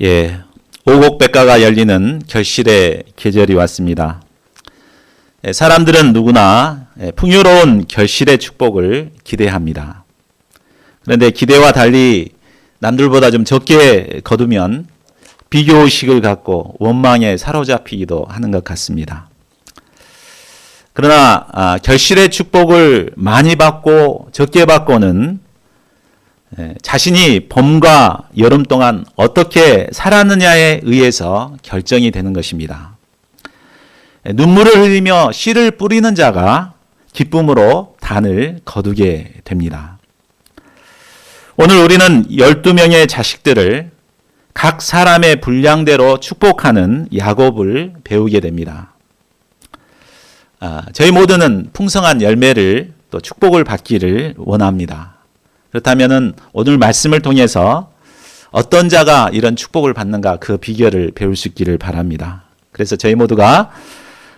예, 오곡백과가 열리는 결실의 계절이 왔습니다. 사람들은 누구나 풍요로운 결실의 축복을 기대합니다. 그런데 기대와 달리 남들보다 좀 적게 거두면 비교의식을 갖고 원망에 사로잡히기도 하는 것 같습니다. 그러나 결실의 축복을 많이 받고 적게 받고는 자신이 봄과 여름 동안 어떻게 살았느냐에 의해서 결정이 되는 것입니다. 눈물을 흘리며 씨를 뿌리는 자가 기쁨으로 단을 거두게 됩니다. 오늘 우리는 12명의 자식들을 각 사람의 분량대로 축복하는 야곱을 배우게 됩니다. 저희 모두는 풍성한 열매를 또 축복을 받기를 원합니다. 그렇다면 오늘 말씀을 통해서 어떤 자가 이런 축복을 받는가 그 비결을 배울 수 있기를 바랍니다. 그래서 저희 모두가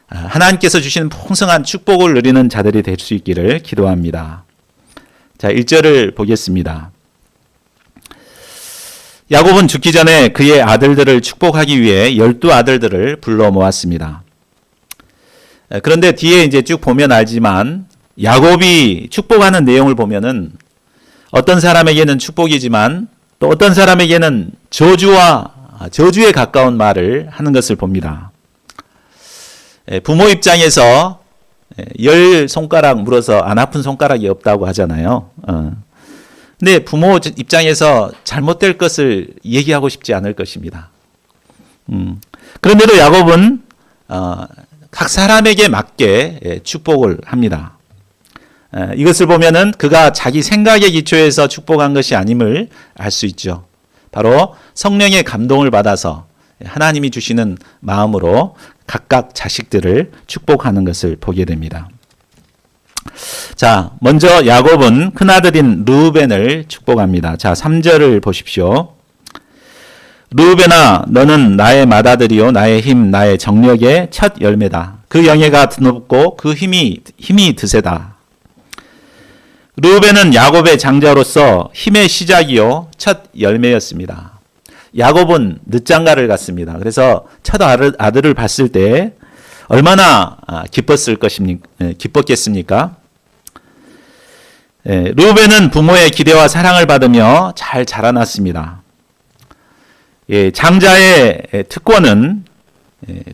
하나님께서 주시는 풍성한 축복을 누리는 자들이 될 수 있기를 기도합니다. 자, 1절을 보겠습니다. 야곱은 죽기 전에 그의 아들들을 축복하기 위해 12아들들을 불러 모았습니다. 그런데 뒤에 이제 쭉 보면 알지만 야곱이 축복하는 내용을 보면은 어떤 사람에게는 축복이지만 또 어떤 사람에게는 저주에 가까운 말을 하는 것을 봅니다. 부모 입장에서 10손가락 물어서 안 아픈 손가락이 없다고 하잖아요. 근데 부모 입장에서 잘못될 것을 얘기하고 싶지 않을 것입니다. 그런데도 야곱은 각 사람에게 맞게 축복을 합니다. 이것을 보면은 그가 자기 생각에 기초해서 축복한 것이 아님을 알 수 있죠. 바로 성령의 감동을 받아서 하나님이 주시는 마음으로 각각 자식들을 축복하는 것을 보게 됩니다. 자, 먼저 야곱은 큰아들인 르우벤을 축복합니다. 자, 3절을 보십시오. 르우벤아, 너는 나의 맏아들이요 나의 힘 나의 정력의 첫 열매다. 그 영예가 드높고 그 힘이 드세다. 르우벤은 야곱의 장자로서 힘의 시작이요 첫 열매였습니다. 야곱은 늦장가를 갔습니다. 그래서 첫 아들을 봤을 때 얼마나 기뻤겠습니까? 르우벤은 부모의 기대와 사랑을 받으며 잘 자라났습니다. 장자의 특권은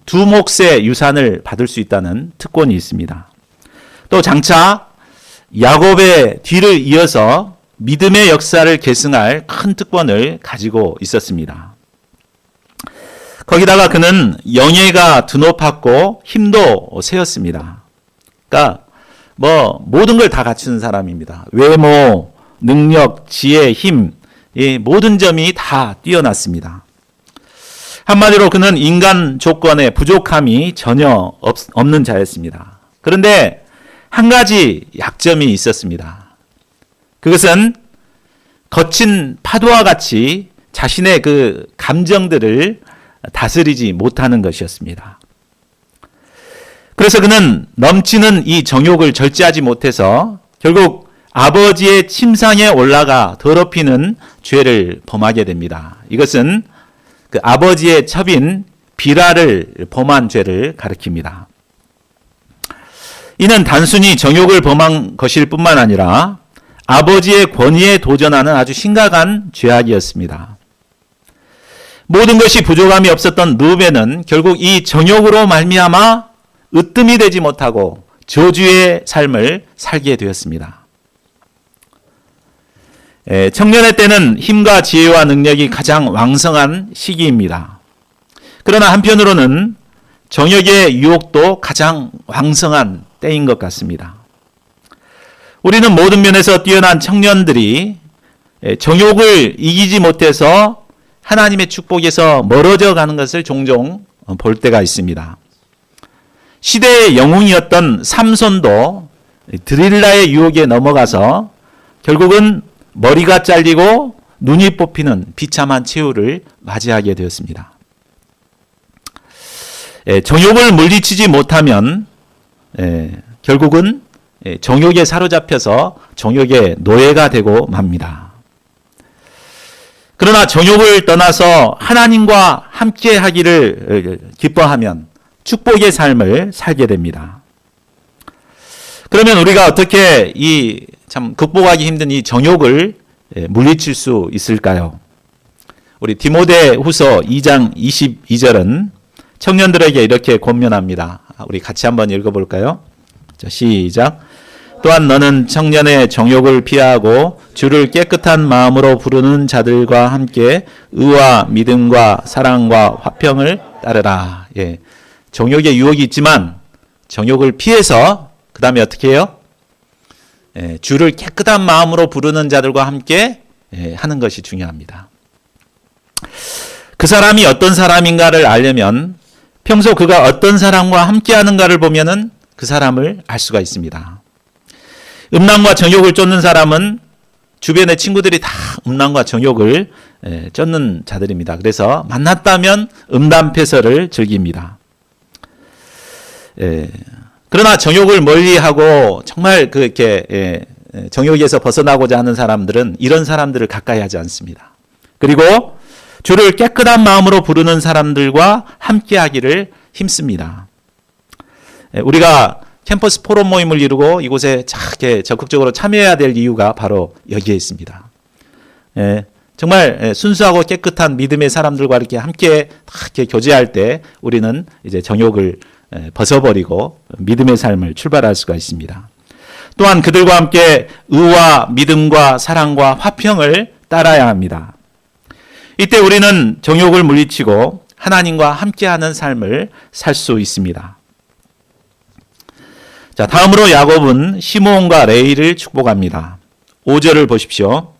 두 몫의 유산을 받을 수 있다는 특권이 있습니다. 또 장차 야곱의 뒤를 이어서 믿음의 역사를 계승할 큰 특권을 가지고 있었습니다. 거기다가 그는 영예가 드높았고 힘도 세었습니다. 그러니까 모든 걸 다 갖추는 사람입니다. 외모, 능력, 지혜, 힘, 이 모든 점이 다 뛰어났습니다. 한마디로 그는 인간 조건의 부족함이 전혀 없는 자였습니다. 그런데 한 가지 약점이 있었습니다. 그것은 거친 파도와 같이 자신의 그 감정들을 다스리지 못하는 것이었습니다. 그래서 그는 넘치는 이 정욕을 절제하지 못해서 결국 아버지의 침상에 올라가 더럽히는 죄를 범하게 됩니다. 이것은 그 아버지의 첩인 비라를 범한 죄를 가리킵니다. 이는 단순히 정욕을 범한 것일 뿐만 아니라 아버지의 권위에 도전하는 아주 심각한 죄악이었습니다. 모든 것이 부족함이 없었던 르우벤은 결국 이 정욕으로 말미암아 으뜸이 되지 못하고 저주의 삶을 살게 되었습니다. 청년의 때는 힘과 지혜와 능력이 가장 왕성한 시기입니다. 그러나 한편으로는 정욕의 유혹도 가장 왕성한 때인 것 같습니다. 우리는 모든 면에서 뛰어난 청년들이 정욕을 이기지 못해서 하나님의 축복에서 멀어져 가는 것을 종종 볼 때가 있습니다. 시대의 영웅이었던 삼손도 드릴라의 유혹에 넘어가서 결국은 머리가 잘리고 눈이 뽑히는 비참한 최후를 맞이하게 되었습니다. 정욕을 물리치지 못하면 결국은 정욕에 사로잡혀서 정욕의 노예가 되고 맙니다. 그러나 정욕을 떠나서 하나님과 함께 하기를 기뻐하면 축복의 삶을 살게 됩니다. 그러면 우리가 어떻게 이 참 극복하기 힘든 이 정욕을 물리칠 수 있을까요? 우리 디모데후서 2장 22절은 청년들에게 이렇게 권면합니다. 우리 같이 한번 읽어볼까요? 자, 시작. 또한 너는 청년의 정욕을 피하고 주를 깨끗한 마음으로 부르는 자들과 함께 의와 믿음과 사랑과 화평을 따르라. 예. 정욕의 유혹이 있지만 정욕을 피해서 그 다음에 어떻게 해요? 예, 주를 깨끗한 마음으로 부르는 자들과 함께 하는 것이 중요합니다. 그 사람이 어떤 사람인가를 알려면 평소 그가 어떤 사람과 함께 하는가를 보면은 그 사람을 알 수가 있습니다. 음란과 정욕을 쫓는 사람은 주변의 친구들이 다 음란과 정욕을 쫓는 자들입니다. 그래서 만났다면 음란패설을 즐깁니다. 그러나 정욕을 멀리하고 정말 그렇게 정욕에서 벗어나고자 하는 사람들은 이런 사람들을 가까이 하지 않습니다. 그리고 주를 깨끗한 마음으로 부르는 사람들과 함께 하기를 힘씁니다. 우리가 캠퍼스 포럼 모임을 이루고 이곳에 적극적으로 참여해야 될 이유가 바로 여기에 있습니다. 정말 순수하고 깨끗한 믿음의 사람들과 이렇게 함께 교제할 때 우리는 이제 정욕을 벗어버리고 믿음의 삶을 출발할 수가 있습니다. 또한 그들과 함께 의와 믿음과 사랑과 화평을 따라야 합니다. 이때 우리는 정욕을 물리치고 하나님과 함께하는 삶을 살 수 있습니다. 자, 다음으로 야곱은 시므온과 레위를 축복합니다. 5절을 보십시오.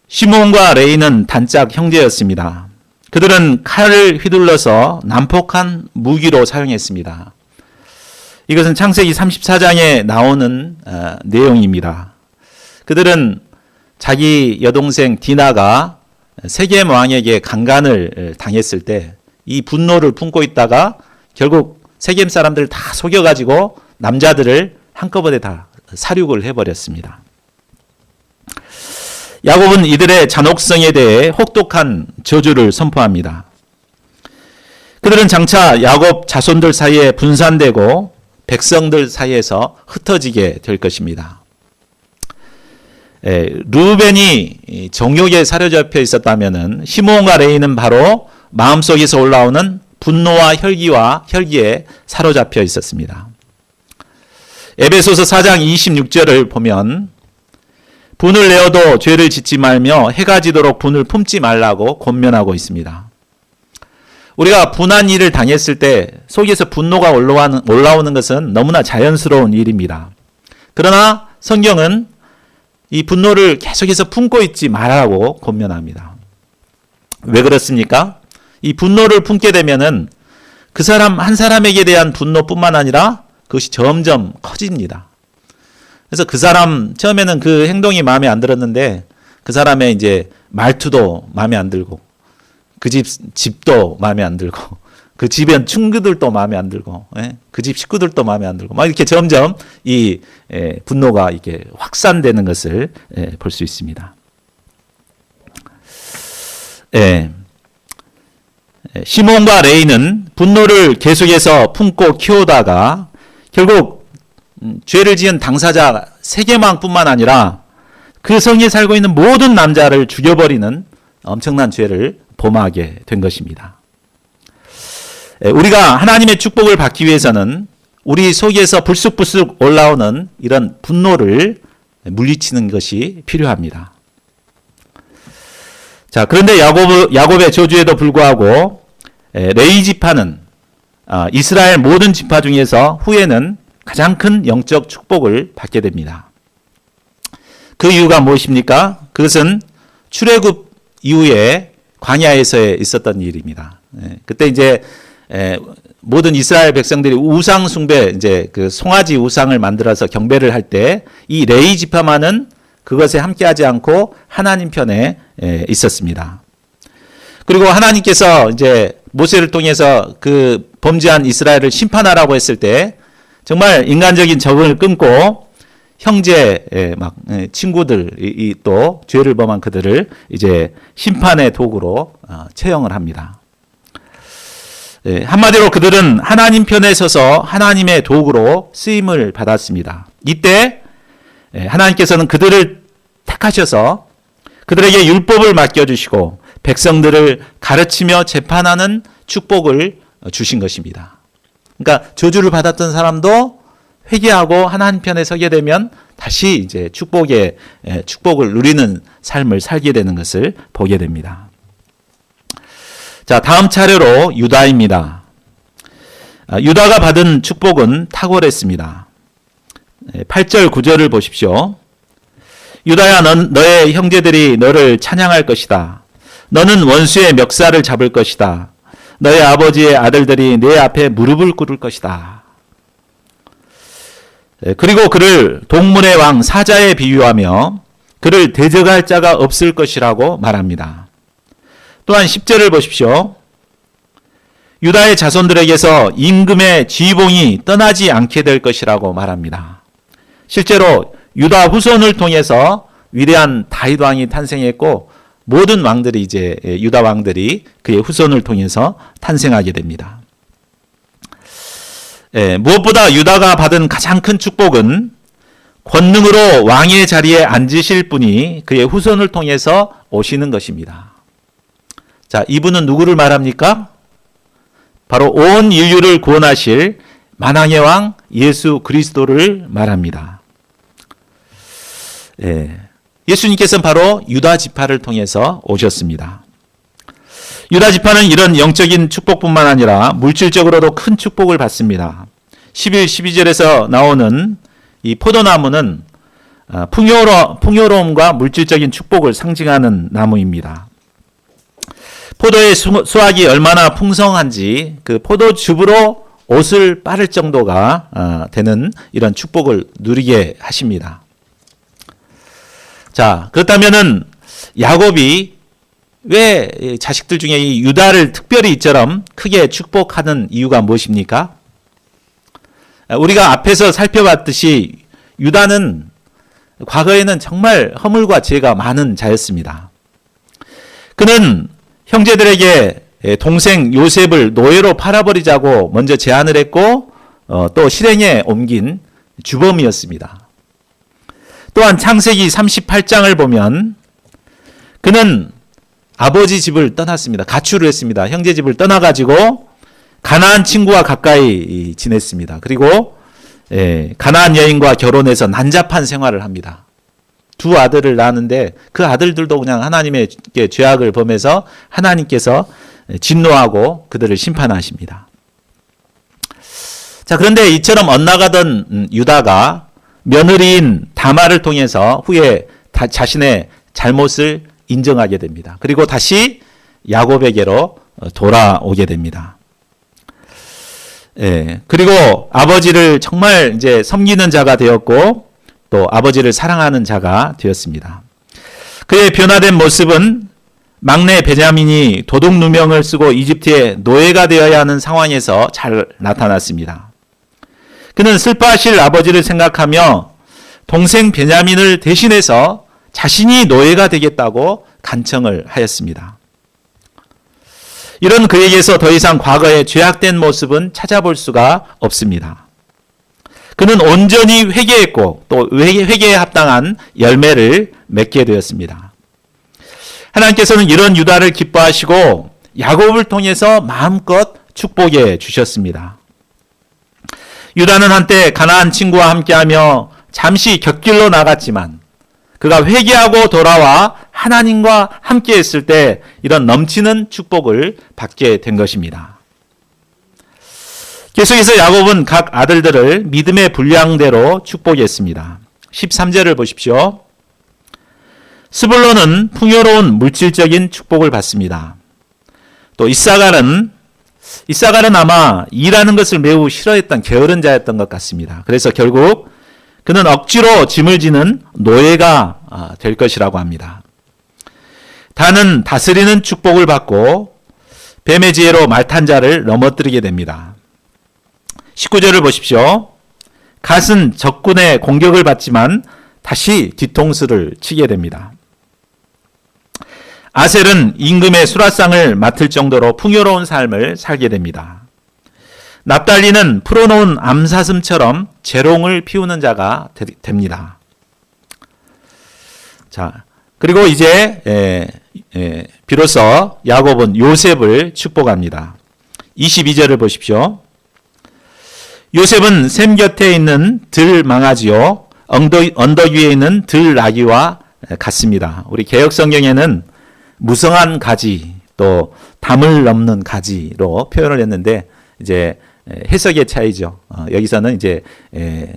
시므온과 레위는 단짝 형제였습니다. 그들은 칼을 휘둘러서 난폭한 무기로 사용했습니다. 이것은 창세기 34장에 나오는 내용입니다. 그들은 자기 여동생 디나가 세겜 왕에게 강간을 당했을 때 이 분노를 품고 있다가 결국 세겜 사람들을 다 속여가지고 남자들을 한꺼번에 다 살육을 해버렸습니다. 야곱은 이들의 잔혹성에 대해 혹독한 저주를 선포합니다. 그들은 장차 야곱 자손들 사이에 분산되고 백성들 사이에서 흩어지게 될 것입니다. 르우벤이 정욕에 사로잡혀 있었다면 시므온과 레위는 바로 마음속에서 올라오는 분노와 혈기에 사로잡혀 있었습니다. 에베소서 4장 26절을 보면 분을 내어도 죄를 짓지 말며 해가 지도록 분을 품지 말라고 권면하고 있습니다. 우리가 분한 일을 당했을 때 속에서 분노가 올라오는 것은 너무나 자연스러운 일입니다. 그러나 성경은 이 분노를 계속해서 품고 있지 말라고 권면합니다. 왜 그렇습니까? 이 분노를 품게 되면은 그 사람 한 사람에게 대한 분노뿐만 아니라 그것이 점점 커집니다. 그래서 그 사람 처음에는 그 행동이 마음에 안 들었는데 그 사람의 이제 말투도 마음에 안 들고 그 집도 마음에 안 들고 그 집엔 친구들도 마음에 안 들고 그 집 식구들도 마음에 안 들고 막 이렇게 점점 이 분노가 이렇게 확산되는 것을 볼 수 있습니다. 시몬과 레위는 분노를 계속해서 품고 키우다가 결국 죄를 지은 당사자 세겜왕뿐만 아니라 그 성에 살고 있는 모든 남자를 죽여버리는 엄청난 죄를 범하게 된 것입니다. 우리가 하나님의 축복을 받기 위해서는 우리 속에서 불쑥불쑥 올라오는 이런 분노를 물리치는 것이 필요합니다. 자, 그런데 야곱의 저주에도 불구하고 레위 지파는 이스라엘 모든 지파 중에서 후에는 가장 큰 영적 축복을 받게 됩니다. 그 이유가 무엇입니까? 그것은 출애굽 이후에 광야에서 있었던 일입니다. 그때 이제 모든 이스라엘 백성들이 우상 숭배, 이제 그 송아지 우상을 만들어서 경배를 할 때 이 레위 지파만은 그것에 함께하지 않고 하나님 편에 있었습니다. 그리고 하나님께서 이제 모세를 통해서 그 범죄한 이스라엘을 심판하라고 했을 때 정말 인간적인 적응을 끊고 형제 친구들이 또 죄를 범한 그들을 이제 심판의 도구로 처형을 합니다. 한마디로 그들은 하나님 편에 서서 하나님의 도구로 쓰임을 받았습니다. 이때 하나님께서는 그들을 택하셔서 그들에게 율법을 맡겨주시고 백성들을 가르치며 재판하는 축복을 주신 것입니다. 그러니까 저주를 받았던 사람도 회개하고 하나님 편에 서게 되면 다시 이제 축복을 누리는 삶을 살게 되는 것을 보게 됩니다. 자, 다음 차례로 유다입니다. 유다가 받은 축복은 탁월했습니다. 8절 9절을 보십시오. 유다야, 너의 형제들이 너를 찬양할 것이다. 너는 원수의 멱살을 잡을 것이다. 너의 아버지의 아들들이 내 앞에 무릎을 꿇을 것이다. 그리고 그를 동물의 왕 사자에 비유하며 그를 대적할 자가 없을 것이라고 말합니다. 또한 10절을 보십시오. 유다의 자손들에게서 임금의 지휘봉이 떠나지 않게 될 것이라고 말합니다. 실제로 유다 후손을 통해서 위대한 다윗 왕이 탄생했고 모든 왕들이 이제 유다 왕들이 그의 후손을 통해서 탄생하게 됩니다. 무엇보다 유다가 받은 가장 큰 축복은 권능으로 왕의 자리에 앉으실 분이 그의 후손을 통해서 오시는 것입니다. 자, 이분은 누구를 말합니까? 바로 온 인류를 구원하실 만왕의 왕 예수 그리스도를 말합니다. 예수님께서는 바로 유다 지파를 통해서 오셨습니다. 유다 지파는 이런 영적인 축복뿐만 아니라 물질적으로도 큰 축복을 받습니다. 11, 12절에서 나오는 이 포도나무는 풍요로움과 물질적인 축복을 상징하는 나무입니다. 포도의 수확이 얼마나 풍성한지 그 포도즙으로 옷을 빨을 정도가 되는 이런 축복을 누리게 하십니다. 자, 그렇다면은 야곱이 왜 자식들 중에 이 유다를 특별히 이처럼 크게 축복하는 이유가 무엇입니까? 우리가 앞에서 살펴봤듯이 유다는 과거에는 정말 허물과 죄가 많은 자였습니다. 그는 형제들에게 동생 요셉을 노예로 팔아버리자고 먼저 제안을 했고 또 실행에 옮긴 주범이었습니다. 또한 창세기 38장을 보면 그는 아버지 집을 떠났습니다. 가출을 했습니다. 형제 집을 떠나가지고 가나안 친구와 가까이 지냈습니다. 그리고 가나안 여인과 결혼해서 난잡한 생활을 합니다. 두 아들을 낳았는데 그 아들들도 그냥 하나님의 죄악을 범해서 하나님께서 진노하고 그들을 심판하십니다. 자, 그런데 이처럼 엇나가던 유다가 며느리인 다말을 통해서 후에 자신의 잘못을 인정하게 됩니다. 그리고 다시 야곱에게로 돌아오게 됩니다. 그리고 아버지를 정말 이제 섬기는 자가 되었고 또 아버지를 사랑하는 자가 되었습니다. 그의 변화된 모습은 막내 베냐민이 도둑 누명을 쓰고 이집트의 노예가 되어야 하는 상황에서 잘 나타났습니다. 그는 슬퍼하실 아버지를 생각하며 동생 베냐민을 대신해서 자신이 노예가 되겠다고 간청을 하였습니다. 이런 그에게서 더 이상 과거의 죄악된 모습은 찾아볼 수가 없습니다. 그는 온전히 회개했고 또 회개에 합당한 열매를 맺게 되었습니다. 하나님께서는 이런 유다를 기뻐하시고 야곱을 통해서 마음껏 축복해 주셨습니다. 유다는 한때 가나안 친구와 함께하며 잠시 곁길로 나갔지만 그가 회개하고 돌아와 하나님과 함께 했을 때 이런 넘치는 축복을 받게 된 것입니다. 계속해서 야곱은 각 아들들을 믿음의 분량대로 축복했습니다. 13절을 보십시오. 스불론은 풍요로운 물질적인 축복을 받습니다. 또 이사갈은 아마 일하는 것을 매우 싫어했던 게으른 자였던 것 같습니다. 그래서 결국 그는 억지로 짐을 지는 노예가 될 것이라고 합니다. 단은 다스리는 축복을 받고 뱀의 지혜로 말탄 자를 넘어뜨리게 됩니다. 19절을 보십시오. 갓은 적군의 공격을 받지만 다시 뒤통수를 치게 됩니다. 아셀은 임금의 수라상을 맡을 정도로 풍요로운 삶을 살게 됩니다. 납달리는 풀어놓은 암사슴처럼 재롱을 피우는 자가 됩니다. 자, 그리고 이제 비로소 야곱은 요셉을 축복합니다. 22절을 보십시오. 요셉은 샘 곁에 있는 들망아지요 언덕 위에 있는 들나귀와 같습니다. 우리 개역 성경에는 무성한 가지 또 담을 넘는 가지로 표현을 했는데 이제 해석의 차이죠. 여기서는 이제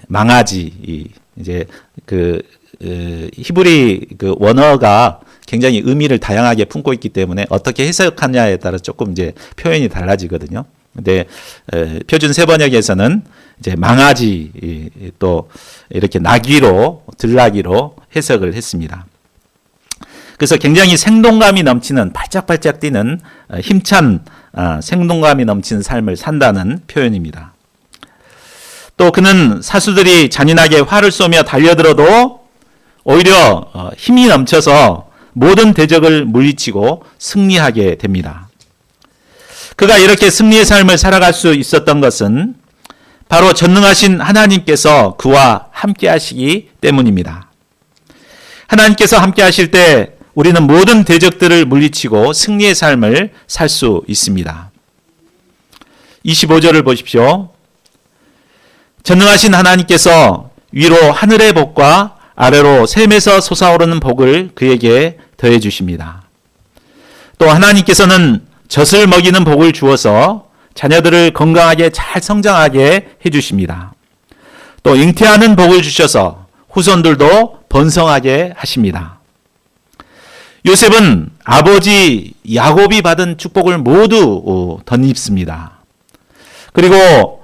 망아지 이제 그 히브리 그 원어가 굉장히 의미를 다양하게 품고 있기 때문에 어떻게 해석하냐에 따라 조금 이제 표현이 달라지거든요. 근데 표준 세번역에서는 이제 망아지 또 이렇게 나귀로 들나귀로 해석을 했습니다. 그래서 굉장히 생동감이 넘치는 발짝발짝 뛰는 힘찬 생동감이 넘치는 삶을 산다는 표현입니다. 또 그는 사수들이 잔인하게 활을 쏘며 달려들어도 오히려 힘이 넘쳐서 모든 대적을 물리치고 승리하게 됩니다. 그가 이렇게 승리의 삶을 살아갈 수 있었던 것은 바로 전능하신 하나님께서 그와 함께 하시기 때문입니다. 하나님께서 함께 하실 때 우리는 모든 대적들을 물리치고 승리의 삶을 살 수 있습니다. 25절을 보십시오. 전능하신 하나님께서 위로 하늘의 복과 아래로 샘에서 솟아오르는 복을 그에게 더해 주십니다. 또 하나님께서는 젖을 먹이는 복을 주어서 자녀들을 건강하게 잘 성장하게 해 주십니다. 또 잉태하는 복을 주셔서 후손들도 번성하게 하십니다. 요셉은 아버지 야곱이 받은 축복을 모두 덧입습니다. 그리고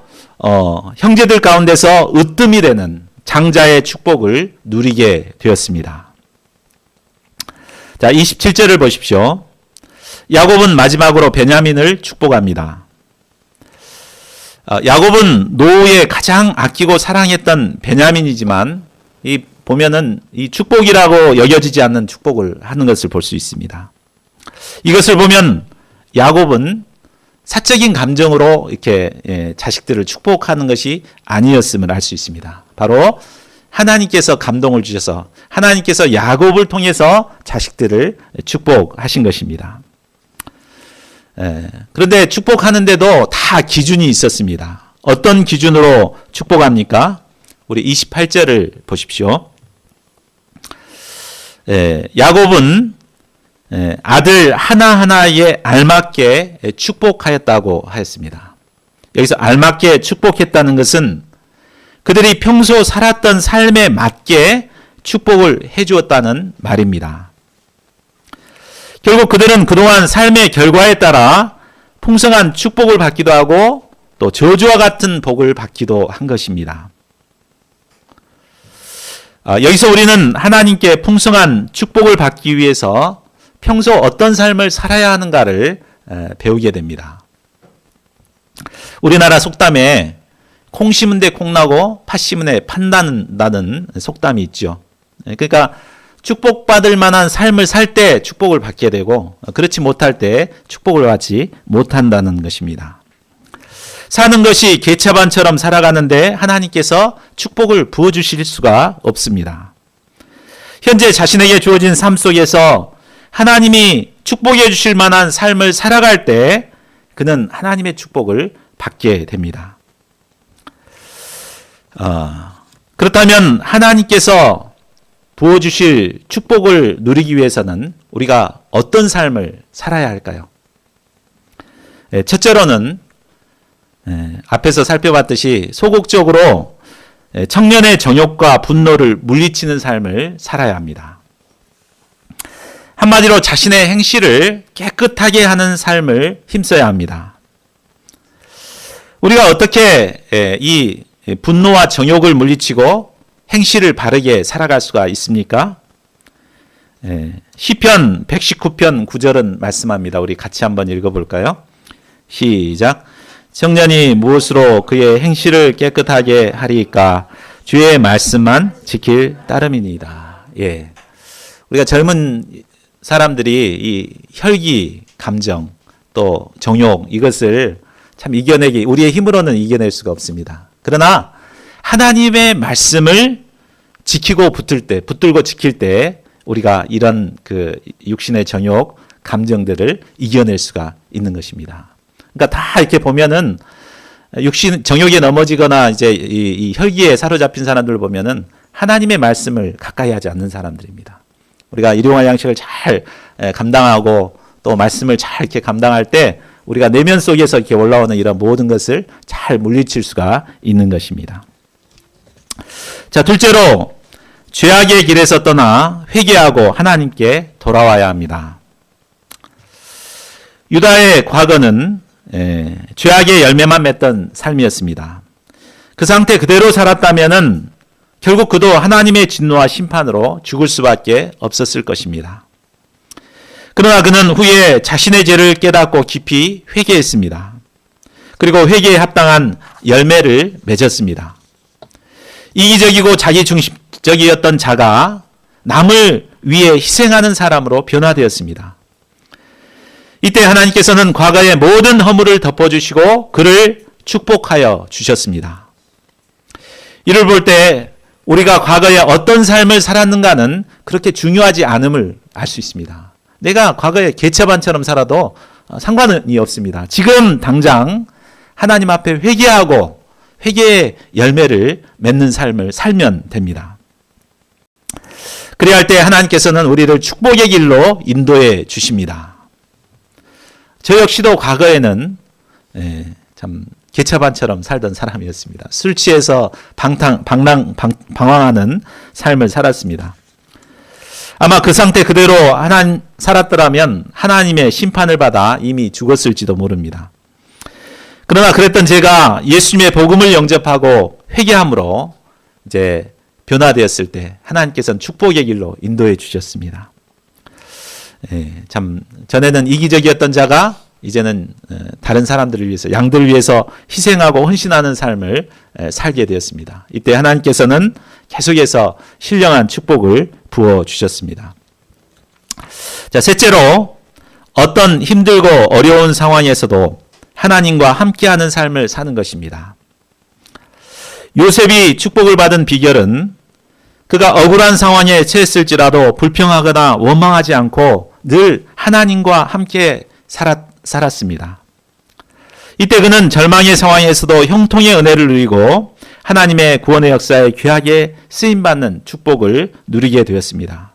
형제들 가운데서 으뜸이 되는 장자의 축복을 누리게 되었습니다. 자, 27절을 보십시오. 야곱은 마지막으로 베냐민을 축복합니다. 야곱은 노후에 가장 아끼고 사랑했던 베냐민이지만 보면은 이 축복이라고 여겨지지 않는 축복을 하는 것을 볼 수 있습니다. 이것을 보면 야곱은 사적인 감정으로 이렇게 자식들을 축복하는 것이 아니었음을 알 수 있습니다. 바로 하나님께서 감동을 주셔서 하나님께서 야곱을 통해서 자식들을 축복하신 것입니다. 그런데 축복하는데도 다 기준이 있었습니다. 어떤 기준으로 축복합니까? 우리 28절을 보십시오. 야곱은 아들 하나하나에 알맞게 축복하였다고 하였습니다. 여기서 알맞게 축복했다는 것은 그들이 평소 살았던 삶에 맞게 축복을 해주었다는 말입니다. 결국 그들은 그동안 삶의 결과에 따라 풍성한 축복을 받기도 하고 또 저주와 같은 복을 받기도 한 것입니다. 여기서 우리는 하나님께 풍성한 축복을 받기 위해서 평소 어떤 삶을 살아야 하는가를 배우게 됩니다. 우리나라 속담에 콩 심은 데 콩 나고 팥 심은 데 팥 난다는 속담이 있죠. 그러니까 축복받을 만한 삶을 살 때 축복을 받게 되고 그렇지 못할 때 축복을 받지 못한다는 것입니다. 사는 것이 개차반처럼 살아가는데 하나님께서 축복을 부어주실 수가 없습니다. 현재 자신에게 주어진 삶 속에서 하나님이 축복해 주실 만한 삶을 살아갈 때 그는 하나님의 축복을 받게 됩니다. 그렇다면 하나님께서 부어주실 축복을 누리기 위해서는 우리가 어떤 삶을 살아야 할까요? 첫째로는 앞에서 살펴봤듯이 소극적으로 청년의 정욕과 분노를 물리치는 삶을 살아야 합니다. 한마디로 자신의 행실을 깨끗하게 하는 삶을 힘써야 합니다. 우리가 어떻게 이 분노와 정욕을 물리치고 행실을 바르게 살아갈 수가 있습니까? 시편 119편 9절은 말씀합니다. 우리 같이 한번 읽어볼까요? 시작. 청년이 무엇으로 그의 행실을 깨끗하게 하리까? 주의 말씀만 지킬 따름이니이다. 예. 우리가 젊은 사람들이 이 혈기, 감정, 또 정욕 이것을 참 이겨내기 우리의 힘으로는 이겨낼 수가 없습니다. 그러나 하나님의 말씀을 지키고 붙들고 지킬 때 우리가 이런 그 육신의 정욕, 감정들을 이겨낼 수가 있는 것입니다. 그러니까 다 이렇게 보면은 정욕에 넘어지거나 이제 이 혈기에 사로잡힌 사람들을 보면은 하나님의 말씀을 가까이 하지 않는 사람들입니다. 우리가 일용할 양식을 잘 감당하고 또 말씀을 잘 이렇게 감당할 때 우리가 내면 속에서 이렇게 올라오는 이런 모든 것을 잘 물리칠 수가 있는 것입니다. 자, 둘째로 죄악의 길에서 떠나 회개하고 하나님께 돌아와야 합니다. 유다의 과거는 죄악의 열매만 맺던 삶이었습니다. 그 상태 그대로 살았다면은 결국 그도 하나님의 진노와 심판으로 죽을 수밖에 없었을 것입니다. 그러나 그는 후에 자신의 죄를 깨닫고 깊이 회개했습니다. 그리고 회개에 합당한 열매를 맺었습니다. 이기적이고 자기중심적이었던 자가 남을 위해 희생하는 사람으로 변화되었습니다. 이때 하나님께서는 과거의 모든 허물을 덮어주시고 그를 축복하여 주셨습니다. 이를 볼 때 우리가 과거에 어떤 삶을 살았는가는 그렇게 중요하지 않음을 알 수 있습니다. 내가 과거에 개처반처럼 살아도 상관이 없습니다. 지금 당장 하나님 앞에 회개하고 회개의 열매를 맺는 삶을 살면 됩니다. 그래야 할 때 하나님께서는 우리를 축복의 길로 인도해 주십니다. 저 역시도 과거에는 참 개처반처럼 살던 사람이었습니다. 술 취해서 방황하는 삶을 살았습니다. 아마 그 상태 그대로 살았더라면 하나님의 심판을 받아 이미 죽었을지도 모릅니다. 그러나 그랬던 제가 예수님의 복음을 영접하고 회개함으로 이제 변화되었을 때 하나님께서는 축복의 길로 인도해 주셨습니다. 참 전에는 이기적이었던 자가 이제는 다른 사람들을 위해서 양들을 위해서 희생하고 헌신하는 삶을 살게 되었습니다. 이때 하나님께서는 계속해서 신령한 축복을 부어 주셨습니다. 자, 셋째로 어떤 힘들고 어려운 상황에서도 하나님과 함께하는 삶을 사는 것입니다. 요셉이 축복을 받은 비결은 그가 억울한 상황에 처했을지라도 불평하거나 원망하지 않고 늘 하나님과 함께 살았습니다. 이때 그는 절망의 상황에서도 형통의 은혜를 누리고 하나님의 구원의 역사에 귀하게 쓰임받는 축복을 누리게 되었습니다.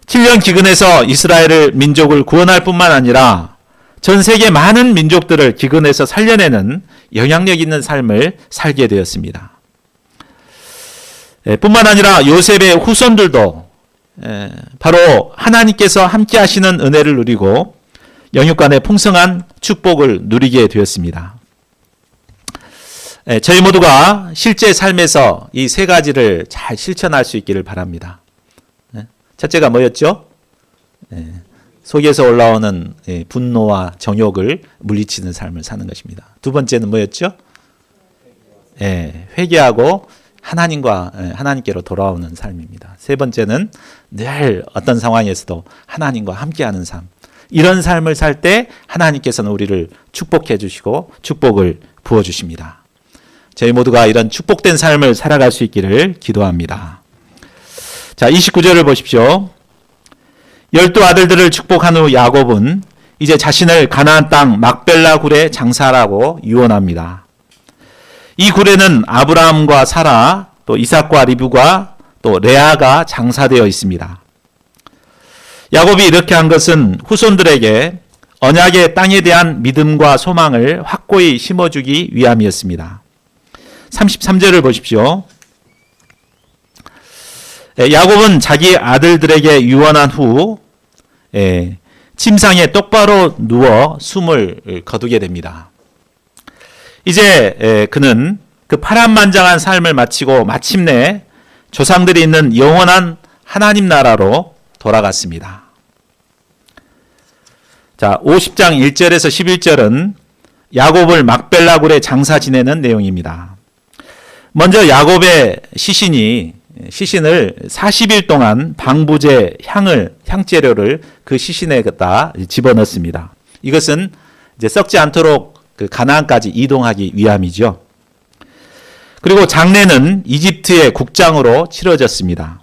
7년 기근에서 이스라엘을 민족을 구원할 뿐만 아니라 전 세계 많은 민족들을 기근에서 살려내는 영향력 있는 삶을 살게 되었습니다. 뿐만 아니라 요셉의 후손들도 바로 하나님께서 함께 하시는 은혜를 누리고 영육간의 풍성한 축복을 누리게 되었습니다. 저희 모두가 실제 삶에서 이 세 가지를 잘 실천할 수 있기를 바랍니다. 첫째가 뭐였죠? 속에서 올라오는 분노와 정욕을 물리치는 삶을 사는 것입니다. 두 번째는 뭐였죠? 회개하고 하나님께로 돌아오는 삶입니다. 세 번째는 늘 어떤 상황에서도 하나님과 함께하는 삶. 이런 삶을 살 때 하나님께서는 우리를 축복해 주시고 축복을 부어 주십니다. 저희 모두가 이런 축복된 삶을 살아갈 수 있기를 기도합니다. 자, 29절을 보십시오. 12 아들들을 축복한 후 야곱은 이제 자신을 가나안 땅 막벨라 굴에 장사하라고 유언합니다. 이 굴에는 아브라함과 사라, 또 이삭과 리브가, 또 레아가 장사되어 있습니다. 야곱이 이렇게 한 것은 후손들에게 언약의 땅에 대한 믿음과 소망을 확고히 심어주기 위함이었습니다. 33절을 보십시오. 야곱은 자기 아들들에게 유언한 후 침상에 똑바로 누워 숨을 거두게 됩니다. 이제 그는 그 파란만장한 삶을 마치고 마침내 조상들이 있는 영원한 하나님 나라로 돌아갔습니다. 자, 50장 1절에서 11절은 야곱을 막벨라 굴에 장사 지내는 내용입니다. 먼저 야곱의 시신을 40일 동안 방부제 향재료를 그 시신에다 집어넣습니다. 이것은 이제 썩지 않도록 그 가나안까지 이동하기 위함이죠. 그리고 장례는 이집트의 국장으로 치러졌습니다.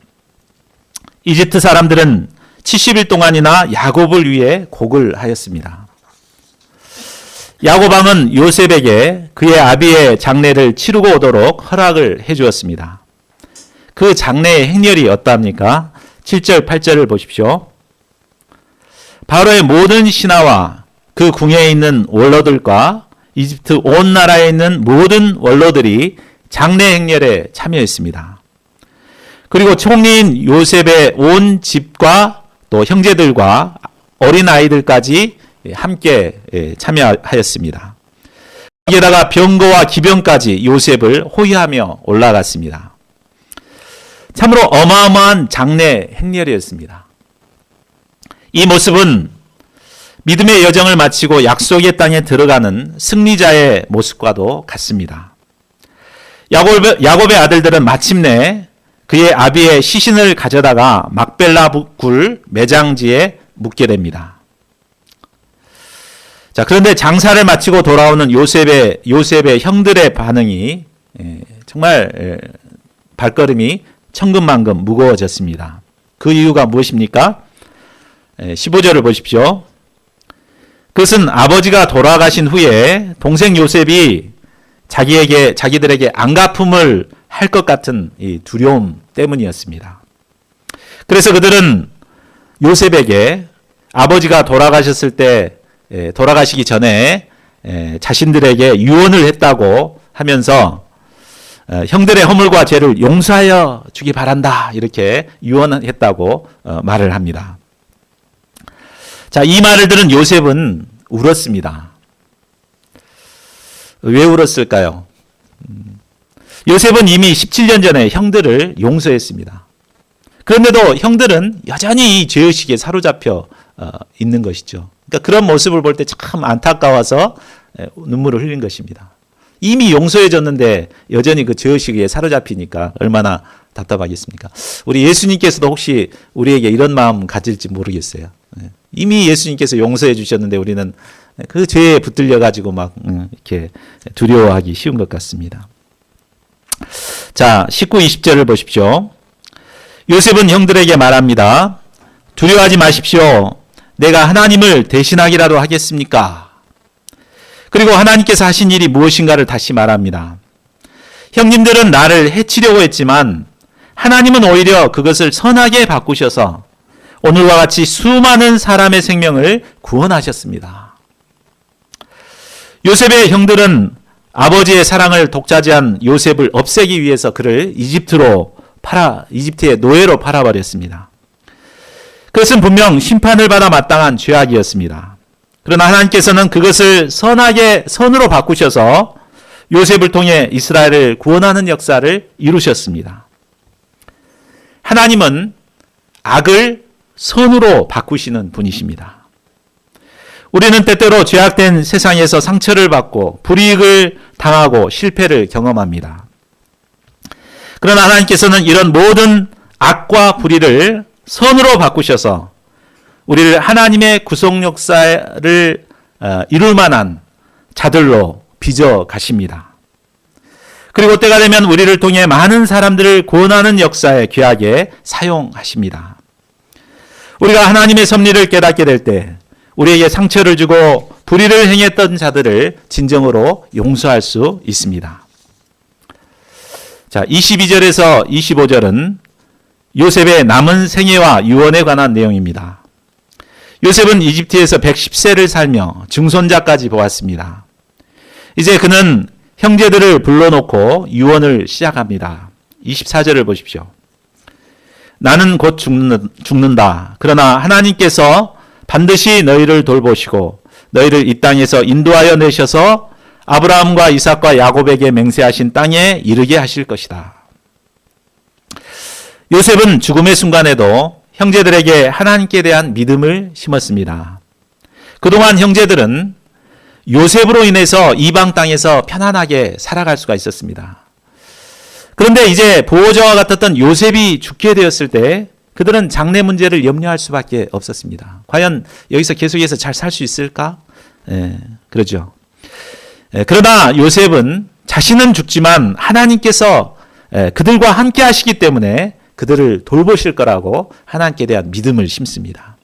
이집트 사람들은 70일 동안이나 야곱을 위해 곡을 하였습니다. 야곱 왕은 요셉에게 그의 아비의 장례를 치르고 오도록 허락을 해 주었습니다. 그 장례의 행렬이 어떠합니까? 7절, 8절을 보십시오. 바로의 모든 신하와 그 궁에 있는 원로들과 이집트 온 나라에 있는 모든 원로들이 장례 행렬에 참여했습니다. 그리고 총리인 요셉의 온 집과 또 형제들과 어린 아이들까지 함께 참여하였습니다. 거기에다가 병거와 기병까지 요셉을 호위하며 올라갔습니다. 참으로 어마어마한 장례 행렬이었습니다. 이 모습은 믿음의 여정을 마치고 약속의 땅에 들어가는 승리자의 모습과도 같습니다. 야곱의 아들들은 마침내 그의 아비의 시신을 가져다가 막벨라 굴 매장지에 묻게 됩니다. 자, 그런데 장사를 마치고 돌아오는 요셉의 형들의 반응이 정말 발걸음이 천근만근 무거워졌습니다. 그 이유가 무엇입니까? 15절을 보십시오. 그것은 아버지가 돌아가신 후에 동생 요셉이 자기들에게 안갚음을 할 것 같은 이 두려움 때문이었습니다. 그래서 그들은 요셉에게 아버지가 돌아가시기 전에 자신들에게 유언을 했다고 하면서 형들의 허물과 죄를 용서하여 주기 바란다, 이렇게 유언했다고 말을 합니다. 자, 이 말을 들은 요셉은 울었습니다. 왜 울었을까요? 요셉은 이미 17년 전에 형들을 용서했습니다. 그런데도 형들은 여전히 이 죄의식에 사로잡혀 있는 것이죠. 그러니까 그런 모습을 볼 때 참 안타까워서 눈물을 흘린 것입니다. 이미 용서해줬는데 여전히 그 죄의식에 사로잡히니까 얼마나 답답하겠습니까? 우리 예수님께서도 혹시 우리에게 이런 마음 가질지 모르겠어요. 이미 예수님께서 용서해 주셨는데 우리는 그 죄에 붙들려 가지고 막 이렇게 두려워하기 쉬운 것 같습니다. 자, 19, 20절을 보십시오. 요셉은 형들에게 말합니다. 두려워하지 마십시오. 내가 하나님을 대신하기라도 하겠습니까? 그리고 하나님께서 하신 일이 무엇인가를 다시 말합니다. 형님들은 나를 해치려고 했지만 하나님은 오히려 그것을 선하게 바꾸셔서 오늘과 같이 수많은 사람의 생명을 구원하셨습니다. 요셉의 형들은 아버지의 사랑을 독차지한 요셉을 없애기 위해서 그를 이집트의 노예로 팔아버렸습니다. 그것은 분명 심판을 받아 마땅한 죄악이었습니다. 그러나 하나님께서는 그것을 선으로 바꾸셔서 요셉을 통해 이스라엘을 구원하는 역사를 이루셨습니다. 하나님은 악을 선으로 바꾸시는 분이십니다. 우리는 때때로 죄악된 세상에서 상처를 받고 불이익을 당하고 실패를 경험합니다. 그러나 하나님께서는 이런 모든 악과 불의를 선으로 바꾸셔서 우리를 하나님의 구속 역사를 이룰 만한 자들로 빚어 가십니다. 그리고 때가 되면 우리를 통해 많은 사람들을 구원하는 역사에 귀하게 사용하십니다. 우리가 하나님의 섭리를 깨닫게 될 때 우리에게 상처를 주고 불의를 행했던 자들을 진정으로 용서할 수 있습니다. 자, 22절에서 25절은 요셉의 남은 생애와 유언에 관한 내용입니다. 요셉은 이집트에서 110세를 살며 증손자까지 보았습니다. 이제 그는 형제들을 불러놓고 유언을 시작합니다. 24절을 보십시오. 나는 곧 죽는다. 그러나 하나님께서 반드시 너희를 돌보시고 너희를 이 땅에서 인도하여 내셔서 아브라함과 이삭과 야곱에게 맹세하신 땅에 이르게 하실 것이다. 요셉은 죽음의 순간에도 형제들에게 하나님께 대한 믿음을 심었습니다. 그동안 형제들은 요셉으로 인해서 이방 땅에서 편안하게 살아갈 수가 있었습니다. 그런데 이제 보호자와 같았던 요셉이 죽게 되었을 때 그들은 장래 문제를 염려할 수밖에 없었습니다. 과연 여기서 계속해서 잘 살 수 있을까? 그러죠. 그러나 요셉은 자신은 죽지만 하나님께서 그들과 함께 하시기 때문에 그들을 돌보실 거라고 하나님께 대한 믿음을 심습니다.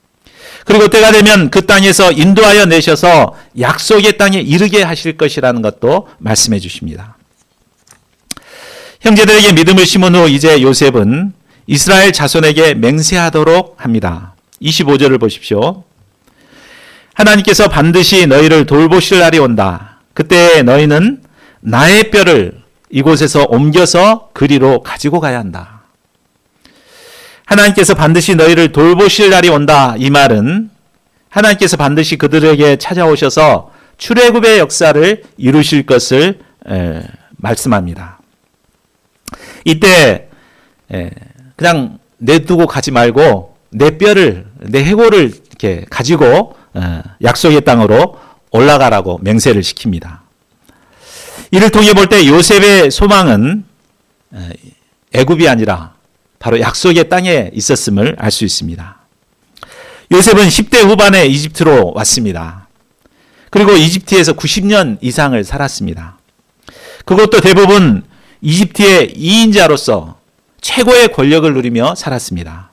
그리고 때가 되면 그 땅에서 인도하여 내셔서 약속의 땅에 이르게 하실 것이라는 것도 말씀해 주십니다. 형제들에게 믿음을 심은 후 이제 요셉은 이스라엘 자손에게 맹세하도록 합니다. 25절을 보십시오. 하나님께서 반드시 너희를 돌보실 날이 온다. 그때 너희는 나의 뼈를 이곳에서 옮겨서 그리로 가지고 가야 한다. 하나님께서 반드시 너희를 돌보실 날이 온다. 이 말은 하나님께서 반드시 그들에게 찾아오셔서 출애굽의 역사를 이루실 것을 말씀합니다. 이때 그냥 내두고 가지 말고 내 뼈를, 내 해골을 이렇게 가지고 약속의 땅으로 올라가라고 맹세를 시킵니다. 이를 통해 볼 때 요셉의 소망은 애굽이 아니라 바로 약속의 땅에 있었음을 알 수 있습니다. 요셉은 10대 후반에 이집트로 왔습니다. 그리고 이집트에서 90년 이상을 살았습니다. 그것도 대부분 이집트의 2인자로서 최고의 권력을 누리며 살았습니다.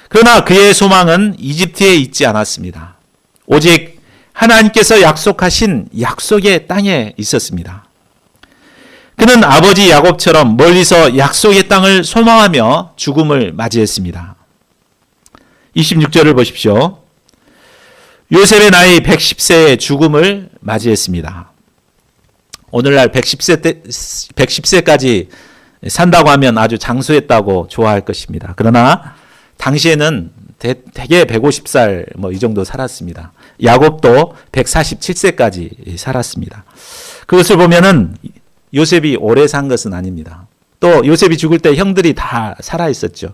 그러나 그의 소망은 이집트에 있지 않았습니다. 오직 하나님께서 약속하신 약속의 땅에 있었습니다. 그는 아버지 야곱처럼 멀리서 약속의 땅을 소망하며 죽음을 맞이했습니다. 26절을 보십시오. 요셉의 나이 110세의 죽음을 맞이했습니다. 오늘날 110세까지 산다고 하면 아주 장수했다고 좋아할 것입니다. 그러나 당시에는 대개 150살 이 정도 살았습니다. 야곱도 147세까지 살았습니다. 그것을 보면은 요셉이 오래 산 것은 아닙니다. 또 요셉이 죽을 때 형들이 다 살아 있었죠.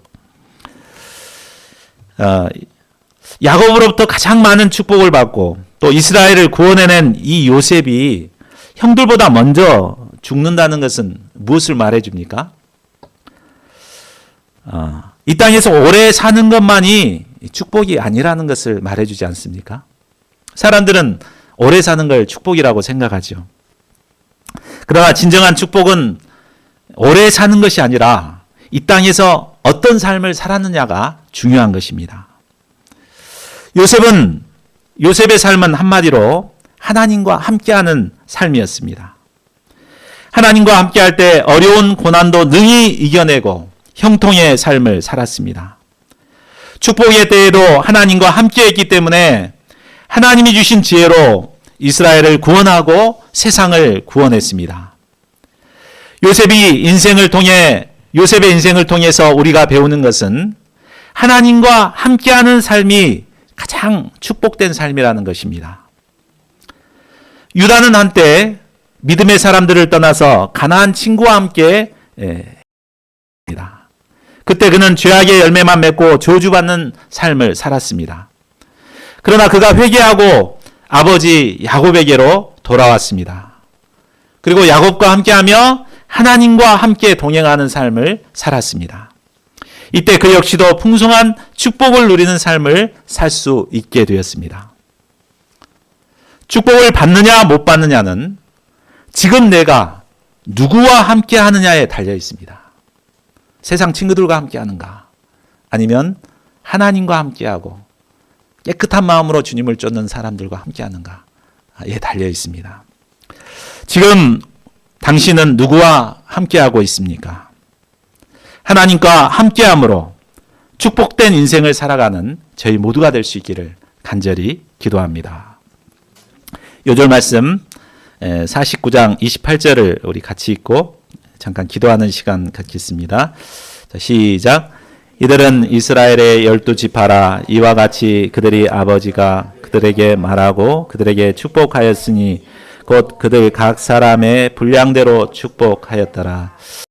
야곱으로부터 가장 많은 축복을 받고 또 이스라엘을 구원해낸 이 요셉이 형들보다 먼저 죽는다는 것은 무엇을 말해줍니까? 이 땅에서 오래 사는 것만이 축복이 아니라는 것을 말해주지 않습니까? 사람들은 오래 사는 걸 축복이라고 생각하죠. 그러나 진정한 축복은 오래 사는 것이 아니라 이 땅에서 어떤 삶을 살았느냐가 중요한 것입니다. 요셉의 삶은 한마디로 하나님과 함께하는 삶이었습니다. 하나님과 함께할 때 어려운 고난도 능히 이겨내고 형통의 삶을 살았습니다. 축복의 때에도 하나님과 함께했기 때문에 하나님이 주신 지혜로 이스라엘을 구원하고 세상을 구원했습니다. 요셉의 인생을 통해서 우리가 배우는 것은 하나님과 함께하는 삶이 가장 축복된 삶이라는 것입니다. 유다는 한때 믿음의 사람들을 떠나서 가나안 친구와 함께 그때 그는 죄악의 열매만 맺고 저주받는 삶을 살았습니다. 그러나 그가 회개하고 아버지 야곱에게로 돌아왔습니다. 그리고 야곱과 함께하며 하나님과 함께 동행하는 삶을 살았습니다. 이때 그 역시도 풍성한 축복을 누리는 삶을 살 수 있게 되었습니다. 축복을 받느냐 못 받느냐는 지금 내가 누구와 함께 하느냐에 달려 있습니다. 세상 친구들과 함께 하는가? 아니면 하나님과 함께하고 깨끗한 마음으로 주님을 쫓는 사람들과 함께 하는가에 달려 있습니다. 지금 당신은 누구와 함께하고 있습니까? 하나님과 함께함으로 축복된 인생을 살아가는 저희 모두가 될 수 있기를 간절히 기도합니다. 요절 말씀 49장 28절을 우리 같이 읽고 잠깐 기도하는 시간 갖겠습니다. 자, 시작. 이들은 이스라엘의 12지파라. 이와 같이 그들이 아버지가 그들에게 말하고 그들에게 축복하였으니 곧 그들 각 사람의 분량대로 축복하였더라.